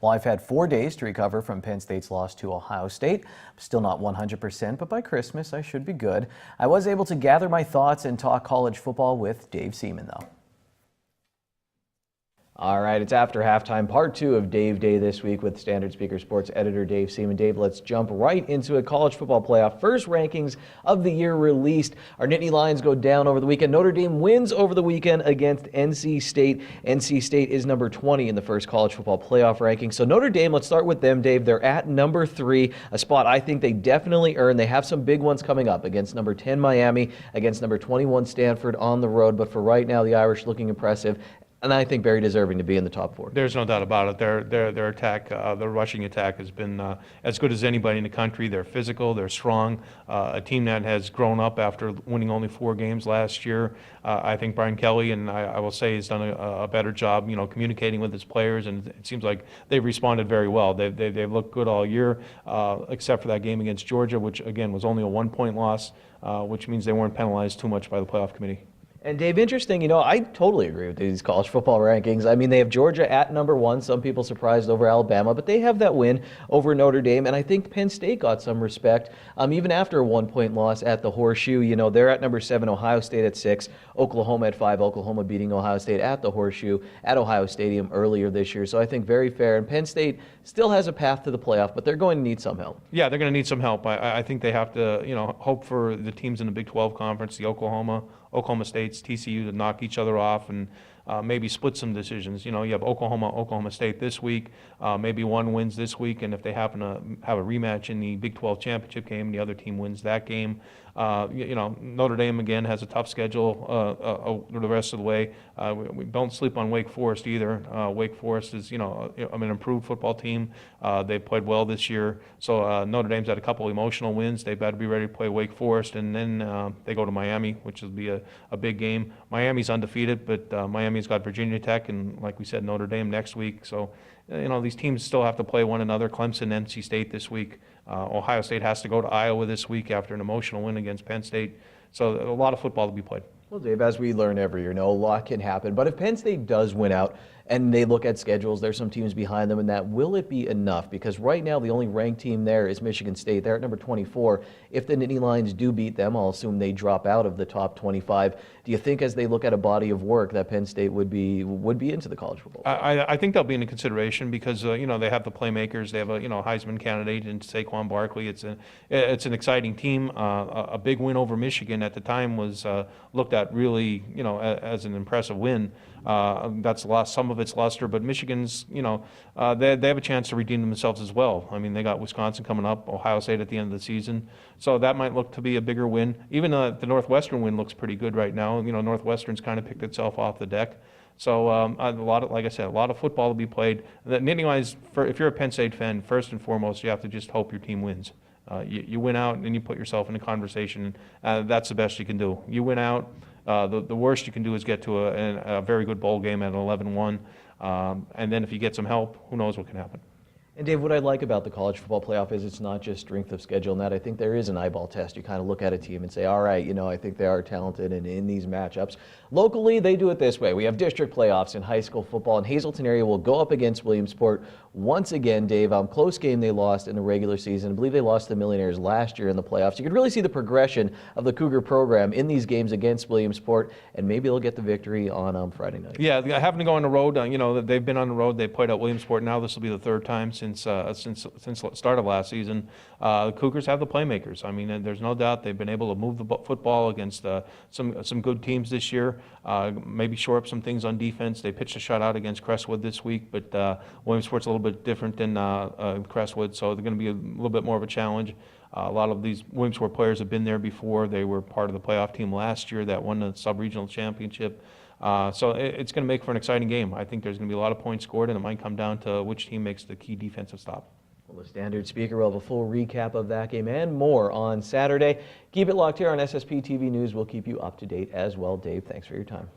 Well, I've had 4 days to recover from Penn State's loss to Ohio State. I'm still not 100%, but by Christmas I should be good. I was able to gather my thoughts and talk college football with Dave Seaman, though. All right, it's after halftime, part 2 of Dave Day this week with Standard Speaker Sports editor Dave Seaman. Dave, let's jump right into a college football playoff. First rankings of the year released. Our Nittany Lions go down over the weekend. Notre Dame wins over the weekend against NC State. NC State is number 20 in the first college football playoff ranking. So Notre Dame, let's start with them, Dave. They're at number 3, a spot I think they definitely earn. They have some big ones coming up against number 10 Miami, against number 21 Stanford on the road. But for right now, the Irish looking impressive. And I think very deserving to be in the top 4. There's no doubt about it. Their attack, their rushing attack has been as good as anybody in the country. They're physical, they're strong. A team that has grown up after winning only 4 games last year. I think Brian Kelly, and I will say, has done a better job, communicating with his players, and it seems like they've responded very well. They've looked good all year, except for that game against Georgia, which again was only a 1-point loss, which means they weren't penalized too much by the playoff committee. And Dave, interesting, I totally agree with these college football rankings. I mean, they have Georgia at number 1. Some people surprised over Alabama, but they have that win over Notre Dame. And I think Penn State got some respect, even after a 1-point loss at the Horseshoe. They're at number 7, Ohio State at 6, Oklahoma at 5, Oklahoma beating Ohio State at the Horseshoe at Ohio Stadium earlier this year. So I think very fair. And Penn State still has a path to the playoff, but they're going to need some help. Yeah, they're going to need some help. I think they have to, hope for the teams in the Big 12 conference, the Oklahoma State's, TCU, to knock each other off and maybe split some decisions. You have Oklahoma State this week. Maybe one wins this week, and if they happen to have a rematch in the Big 12 championship game, the other team wins that game. Notre Dame again has a tough schedule the rest of the way. We don't sleep on Wake Forest either. Wake Forest is an improved football team. They played well this year, so Notre Dame's had a couple emotional wins. They better be ready to play Wake Forest, and then they go to Miami, which will be a big game. Miami's undefeated, but Miami's got Virginia Tech and, like we said, Notre Dame next week. So these teams still have to play one another. Clemson, NC State this week. Ohio State has to go to Iowa this week after an emotional win against Penn State. So a lot of football to be played. Well, Dave, as we learn every year, a lot can happen. But if Penn State does win out and they look at schedules, there's some teams behind them, and that will it be enough? Because right now the only ranked team there is Michigan State. They're at number 24. If the Nittany Lions do beat them, I'll assume they drop out of the top 25. Do you think, as they look at a body of work, that Penn State would be into the college football? I think they'll be in consideration because they have the playmakers. They have a Heisman candidate in Saquon Barkley. It's an exciting team. A big win over Michigan at the time was looked at really as an impressive win. That's lost some of its luster, but Michigan's they have a chance to redeem themselves as well. I mean, they got Wisconsin coming up, Ohio State at the end of the season, so that might look to be a bigger win. Even the Northwestern win looks pretty good right now. Northwestern's kind of picked itself off the deck. So like I said, a lot of football to be played. The Nittany Lions, if you're a Penn State fan, first and foremost, you have to just hope your team wins. You win out and you put yourself in a conversation. That's the best you can do. You win out. The worst you can do is get to a very good bowl game at an 11-1. And then if you get some help, who knows what can happen. And Dave, what I like about the college football playoff is it's not just strength of schedule, and that I think there is an eyeball test. You kind of look at a team and say, all right, I think they are talented, and in these matchups. Locally, they do it this way. We have district playoffs in high school football, and Hazleton area will go up against Williamsport once again, Dave. Close game they lost in the regular season. I believe they lost the Millionaires last year in the playoffs. You could really see the progression of the Cougar program in these games against Williamsport, and maybe they'll get the victory on Friday night. Yeah, having to go on the road, they've been on the road. They played at Williamsport. Now this will be the 3rd time since the start of last season. The Cougars have the playmakers. I mean, there's no doubt they've been able to move the football against some good teams this year. Maybe shore up some things on defense. They pitched a shutout against Crestwood this week, but Williamsport's a little bit different than Crestwood, so they're going to be a little bit more of a challenge. A lot of these Williamsport players have been there before. They were part of the playoff team last year that won the sub-regional championship. So it's going to make for an exciting game. I think there's going to be a lot of points scored, and it might come down to which team makes the key defensive stop. Well, the Standard Speaker will have a full recap of that game and more on Saturday. Keep it locked here on SSPTV News. We'll keep you up to date as well. Dave, thanks for your time.